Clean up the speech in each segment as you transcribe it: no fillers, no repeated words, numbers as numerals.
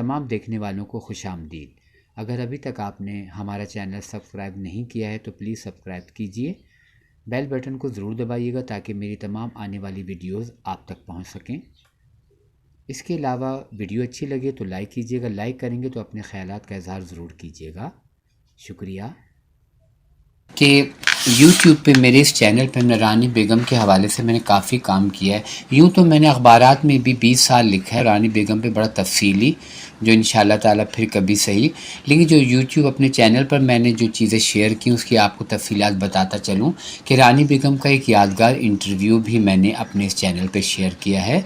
تمام دیکھنے والوں کو خوش آمدید۔ اگر ابھی تک آپ نے ہمارا چینل سبسکرائب نہیں کیا ہے تو پلیز سبسکرائب کیجئے، بیل بٹن کو ضرور دبائیے گا تاکہ میری تمام آنے والی ویڈیوز آپ تک پہنچ سکیں۔ اس کے علاوہ ویڈیو اچھی لگے تو لائک کیجئے گا، لائک کریں گے تو اپنے خیالات کا اظہار ضرور کیجئے گا۔ شکریہ۔ کہ یوٹیوب پہ میرے اس چینل پہ رانی بیگم کے حوالے سے میں نے کافی کام کیا ہے۔ یوں تو میں نے اخبارات میں بھی 20 سال لکھا ہے رانی بیگم پہ بڑا تفصیلی، جو انشاءاللہ تعالیٰ پھر کبھی صحیح، لیکن جو یوٹیوب اپنے چینل پر میں نے جو چیزیں شیئر کی اس کی آپ کو تفصیلات بتاتا چلوں کہ رانی بیگم کا ایک یادگار انٹرویو بھی میں نے اپنے اس چینل پہ شیئر کیا ہے۔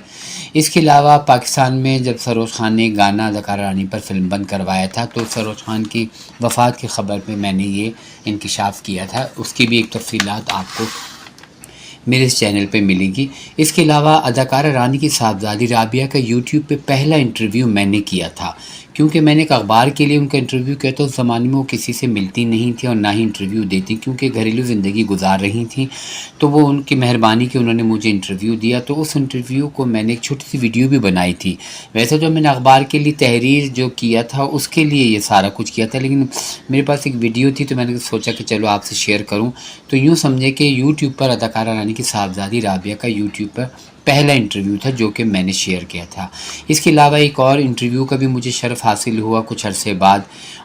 اس کے علاوہ پاکستان میں جب سروج خان نے ایک گانا اداکارہ رانی پر فلم بند کروایا تھا تو سروج خان کی وفات کی خبر پہ میں نے یہ انکشاف کیا تھا، اس کی بھی ایک تفصیلات آپ کو میرے اس چینل پہ ملے گی۔ اس کے علاوہ اداکارہ رانی کی صاحبزادی رابعہ کا یوٹیوب پہ پہلا انٹرویو میں نے کیا تھا، کیونکہ میں نے ایک اخبار کے لیے ان کا انٹرویو کیا تو اس زمانے میں وہ کسی سے ملتی نہیں تھی اور نہ ہی انٹرویو دیتی، کیونکہ گھریلو زندگی گزار رہی تھیں، تو وہ ان کی مہربانی کی انہوں نے مجھے انٹرویو دیا، تو اس انٹرویو کو میں نے ایک چھوٹی سی ویڈیو بھی بنائی تھی۔ ویسے جو میں نے اخبار کے لیے تحریر جو کیا تھا اس کے لیے یہ سارا کچھ کیا تھا، لیکن میرے پاس ایک ویڈیو تھی تو میں نے سوچا کہ چلو آپ سے شیئر کروں۔ تو یوں سمجھے کہ یوٹیوب پر اداکارہ رانی کی صاحبزادی رابعہ کا یوٹیوب پر پہلا انٹرویو تھا جو کہ میں نے شیئر کیا تھا۔ اس کے علاوہ ایک اور انٹرویو کا بھی مجھے شرف حاصل ہوا کچھ عرصے بعد،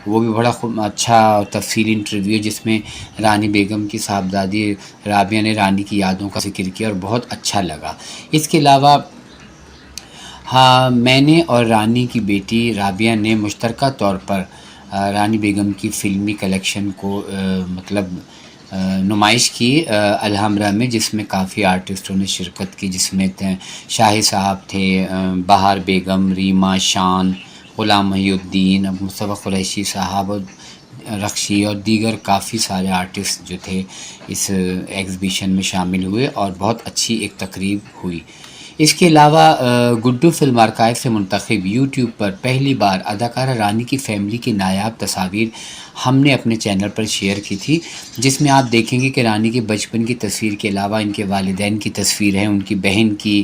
وہ بھی بڑا اچھا اور تفصیلی انٹرویو جس میں رانی بیگم کی صاحبزادی رابعہ نے رانی کی یادوں کا ذکر کیا اور بہت اچھا لگا۔ اس کے علاوہ میں نے اور رانی کی بیٹی رابعہ نے مشترکہ طور پر رانی بیگم کی فلمی کلیکشن کو نمائش کی الحمرا میں، جس میں کافی آرٹسٹوں نے شرکت کی، جس میں شاہد صاحب تھے، بہار بیگم، ریما، شان، غلام محی الدین، مصطفیٰ قریشی صاحب اور رخشی اور دیگر کافی سارے آرٹسٹ جو تھے اس ایگزیبیشن میں شامل ہوئے اور بہت اچھی ایک تقریب ہوئی۔ اس کے علاوہ گڈو فلم آرکائیو سے منتخب یوٹیوب پر پہلی بار اداکارہ رانی کی فیملی کی نایاب تصاویر ہم نے اپنے چینل پر شیئر کی تھی، جس میں آپ دیکھیں گے کہ رانی کے بچپن کی تصویر کے علاوہ ان کے والدین کی تصویر ہے، ان کی بہن کی،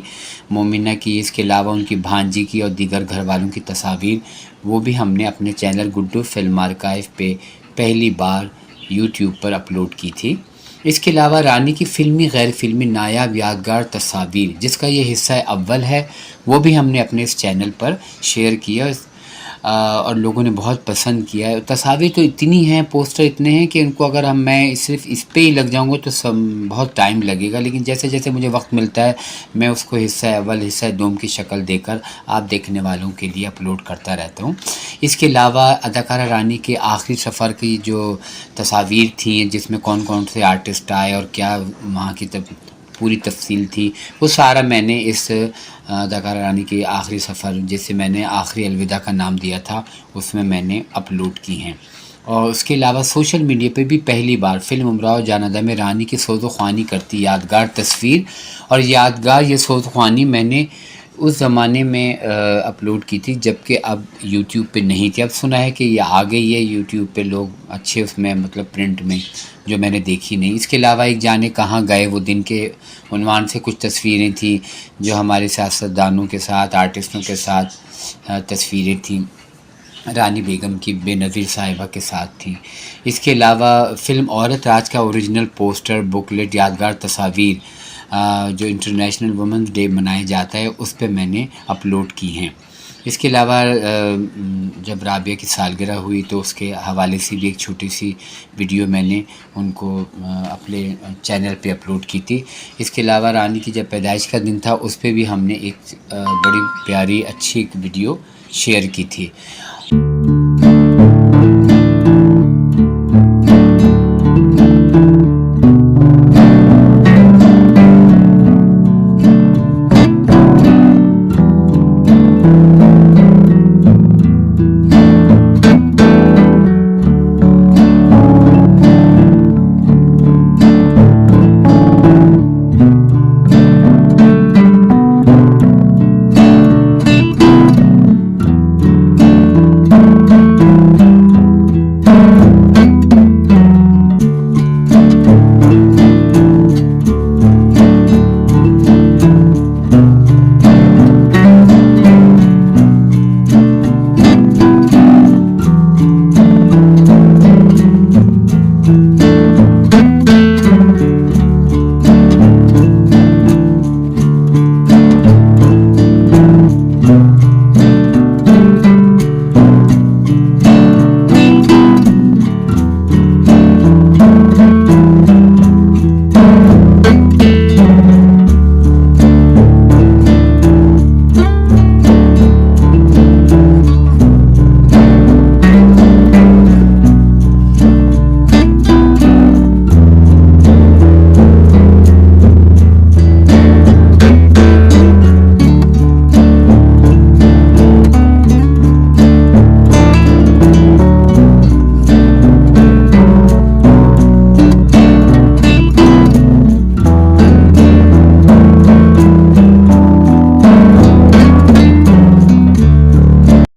مومنہ کی، اس کے علاوہ ان کی بھانجی کی اور دیگر گھر والوں کی تصاویر، وہ بھی ہم نے اپنے چینل گڈو فلم آرکائیو پہ پہلی بار یوٹیوب پر اپلوڈ کی تھی۔ اس کے علاوہ رانی کی فلمی غیر فلمی نایاب یادگار تصاویر جس کا یہ حصہ اول ہے وہ بھی ہم نے اپنے اس چینل پر شیئر کیا اور لوگوں نے بہت پسند کیا ہے۔ تصاویر تو اتنی ہیں، پوسٹر اتنے ہیں کہ ان کو اگر میں صرف اس پہ ہی لگ جاؤں گا تو بہت ٹائم لگے گا، لیکن جیسے جیسے مجھے وقت ملتا ہے میں اس کو حصہ اول حصہ دوم کی شکل دے کر آپ دیکھنے والوں کے لیے اپلوڈ کرتا رہتا ہوں۔ اس کے علاوہ اداکارہ رانی کے آخری سفر کی جو تصاویر تھیں جس میں کون کون سے آرٹسٹ آئے اور کیا وہاں کی پوری تفصیل تھی، وہ سارا میں نے اس اداکارہ رانی کے آخری سفر جسے میں نے آخری الوداع کا نام دیا تھا اس میں نے اپلوڈ کی ہیں۔ اور اس کے علاوہ سوشل میڈیا پہ بھی پہلی بار فلم امراؤ جانادہ میں رانی کی سوز و خوانی کرتی یادگار تصویر اور یادگار یہ سوز و خوانی میں نے اس زمانے میں اپلوڈ کی تھی جبکہ اب یوٹیوب پہ نہیں تھی۔ اب سنا ہے کہ یہ آ گئی ہے یوٹیوب پہ، لوگ اچھے اس میں پرنٹ میں، جو میں نے دیکھی نہیں۔ اس کے علاوہ ایک جانے کہاں گئے وہ دن کے عنوان سے کچھ تصویریں تھیں جو ہمارے سیاستدانوں کے ساتھ، آرٹسٹوں کے ساتھ تصویریں تھیں، رانی بیگم کی بے نظیر صاحبہ کے ساتھ تھیں۔ اس کے علاوہ فلم عورت راج کا اوریجنل پوسٹر، بکلیٹ، یادگار تصاویر جو انٹرنیشنل وومنز ڈے منایا جاتا ہے اس پہ میں نے اپلوڈ کی ہیں۔ اس کے علاوہ جب رابعہ کی سالگرہ ہوئی تو اس کے حوالے سے بھی ایک چھوٹی سی ویڈیو میں نے ان کو اپنے چینل پہ اپلوڈ کی تھی۔ اس کے علاوہ رانی کی جب پیدائش کا دن تھا اس پہ بھی ہم نے ایک بڑی پیاری اچھی ایک ویڈیو شیئر کی تھی۔